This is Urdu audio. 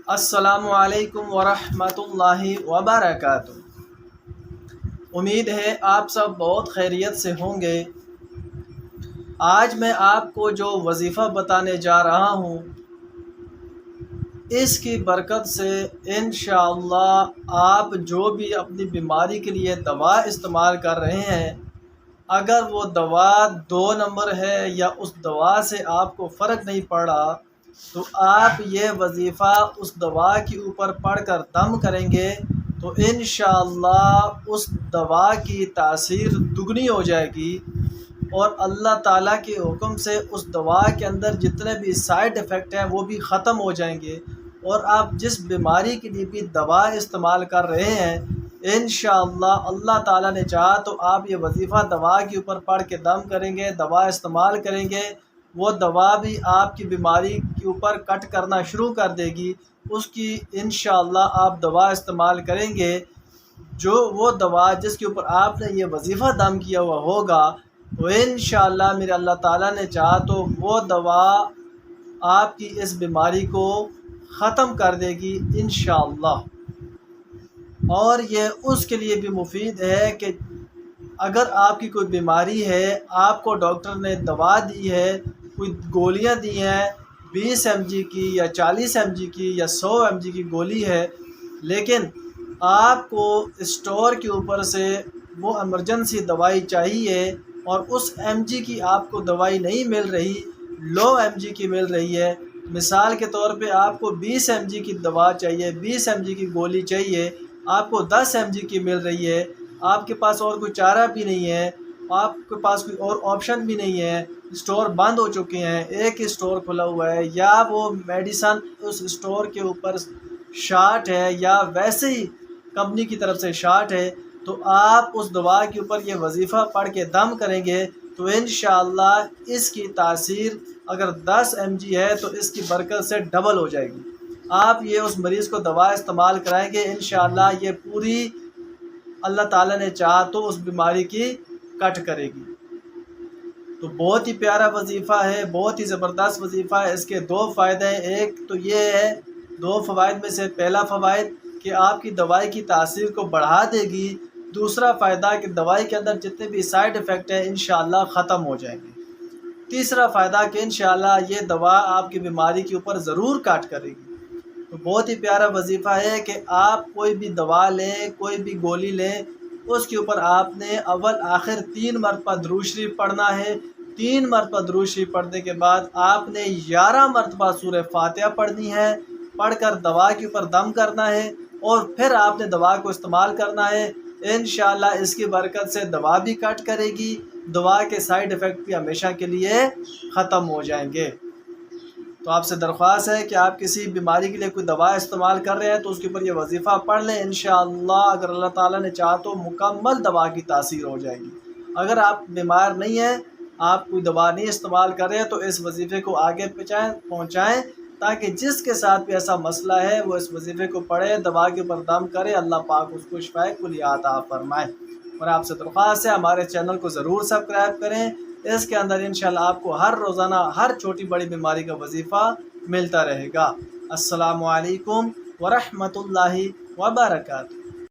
السلام علیکم ورحمۃ اللہ وبرکاتہ۔ امید ہے آپ سب بہت خیریت سے ہوں گے۔ آج میں آپ کو جو وظیفہ بتانے جا رہا ہوں اس کی برکت سے انشاءاللہ آپ جو بھی اپنی بیماری کے لیے دوا استعمال کر رہے ہیں، اگر وہ دوا 2 نمبر ہے یا اس دوا سے آپ کو فرق نہیں پڑ رہا، تو آپ یہ وظیفہ اس دوا کے اوپر پڑھ کر دم کریں گے تو انشاءاللہ اس دوا کی تاثیر دگنی ہو جائے گی، اور اللہ تعالیٰ کے حکم سے اس دوا کے اندر جتنے بھی سائیڈ ایفیکٹ ہیں وہ بھی ختم ہو جائیں گے، اور آپ جس بیماری کے لیے بھی دوا استعمال کر رہے ہیں انشاءاللہ اللہ تعالیٰ نے چاہا تو آپ یہ وظیفہ دوا کے اوپر پڑھ کے دم کریں گے، دوا استعمال کریں گے، وہ دوا بھی آپ کی بیماری کے اوپر کٹ کرنا شروع کر دے گی۔ اس کی انشاءاللہ آپ دوا استعمال کریں گے، جو وہ دوا جس کے اوپر آپ نے یہ وظیفہ دم کیا ہوا ہوگا، تو انشاءاللہ میرے اللہ تعالیٰ نے چاہا تو وہ دوا آپ کی اس بیماری کو ختم کر دے گی انشاءاللہ۔ اور یہ اس کے لیے بھی مفید ہے کہ اگر آپ کی کوئی بیماری ہے، آپ کو ڈاکٹر نے دوا دی ہے، کوئی گولیاں دی ہیں 20 mg کی یا 40 mg کی یا 100 mg کی گولی ہے، لیکن آپ کو اسٹور کے اوپر سے وہ ایمرجنسی دوائی چاہیے اور اس mg کی آپ کو دوائی نہیں مل رہی، لو mg کی مل رہی ہے۔ مثال کے طور پہ آپ کو 20 mg کی دوا چاہیے، 20 mg کی گولی چاہیے، آپ کو 10 mg کی مل رہی ہے، آپ کے پاس اور کوئی چارہ بھی نہیں ہے، آپ کے پاس کوئی اور آپشن بھی نہیں ہے، اسٹور بند ہو چکے ہیں، ایک ہی اسٹور کھلا ہوا ہے، یا وہ میڈیسن اس اسٹور کے اوپر شارٹ ہے یا ویسے ہی کمپنی کی طرف سے شارٹ ہے، تو آپ اس دوا کے اوپر یہ وظیفہ پڑھ کے دم کریں گے تو انشاءاللہ اس کی تاثیر اگر 10 mg ہے تو اس کی برکت سے ڈبل ہو جائے گی۔ آپ یہ اس مریض کو دوا استعمال کرائیں گے انشاءاللہ یہ پوری اللہ تعالیٰ نے چاہا تو اس بیماری کی کٹ کرے گی۔ تو بہت ہی پیارا وظیفہ ہے، بہت ہی زبردست وظیفہ ہے۔ اس کے 2 فائدے ہیں، ایک تو یہ ہے 2 فوائد میں سے پہلا فوائد کہ آپ کی دوائی کی تاثیر کو بڑھا دے گی، دوسرا فائدہ کہ دوائی کے اندر جتنے بھی سائیڈ ایفیکٹ ہیں انشاءاللہ ختم ہو جائیں گے، تیسرا فائدہ کہ انشاءاللہ یہ دوا آپ کی بیماری کے اوپر ضرور کٹ کرے گی۔ تو بہت ہی پیارا وظیفہ ہے کہ آپ کوئی بھی دوا لیں، کوئی بھی گولی لیں، اس کے اوپر آپ نے اول آخر 3 مرتبہ درود شریف پڑھنا ہے۔ 3 مرتبہ درود شریف پڑھنے کے بعد آپ نے 11 مرتبہ سورہ فاتحہ پڑھنی ہے، پڑھ کر دوا کے اوپر دم کرنا ہے، اور پھر آپ نے دوا کو استعمال کرنا ہے۔ انشاءاللہ اس کی برکت سے دوا بھی کٹ کرے گی، دوا کے سائیڈ ایفیکٹ بھی ہمیشہ کے لیے ختم ہو جائیں گے۔ تو آپ سے درخواست ہے کہ آپ کسی بیماری کے لیے کوئی دوا استعمال کر رہے ہیں تو اس کے اوپر یہ وظیفہ پڑھ لیں، انشاءاللہ اگر اللہ تعالیٰ نے چاہا تو مکمل دوا کی تاثیر ہو جائے گی۔ اگر آپ بیمار نہیں ہیں، آپ کوئی دوا نہیں استعمال کر رہے ہیں تو اس وظیفے کو آگے پہنچائیں تاکہ جس کے ساتھ بھی ایسا مسئلہ ہے وہ اس وظیفے کو پڑھے، دوا کے اوپر دم کرے، اللہ پاک اس کو شفائے کلی عطا فرمائے۔ اور آپ سے درخواست ہے ہمارے چینل کو ضرور سبسکرائب کریں، اس کے اندر انشاءاللہ آپ کو ہر روزانہ ہر چھوٹی بڑی بیماری کا وظیفہ ملتا رہے گا۔ السلام علیکم ورحمۃ اللہ وبرکاتہ۔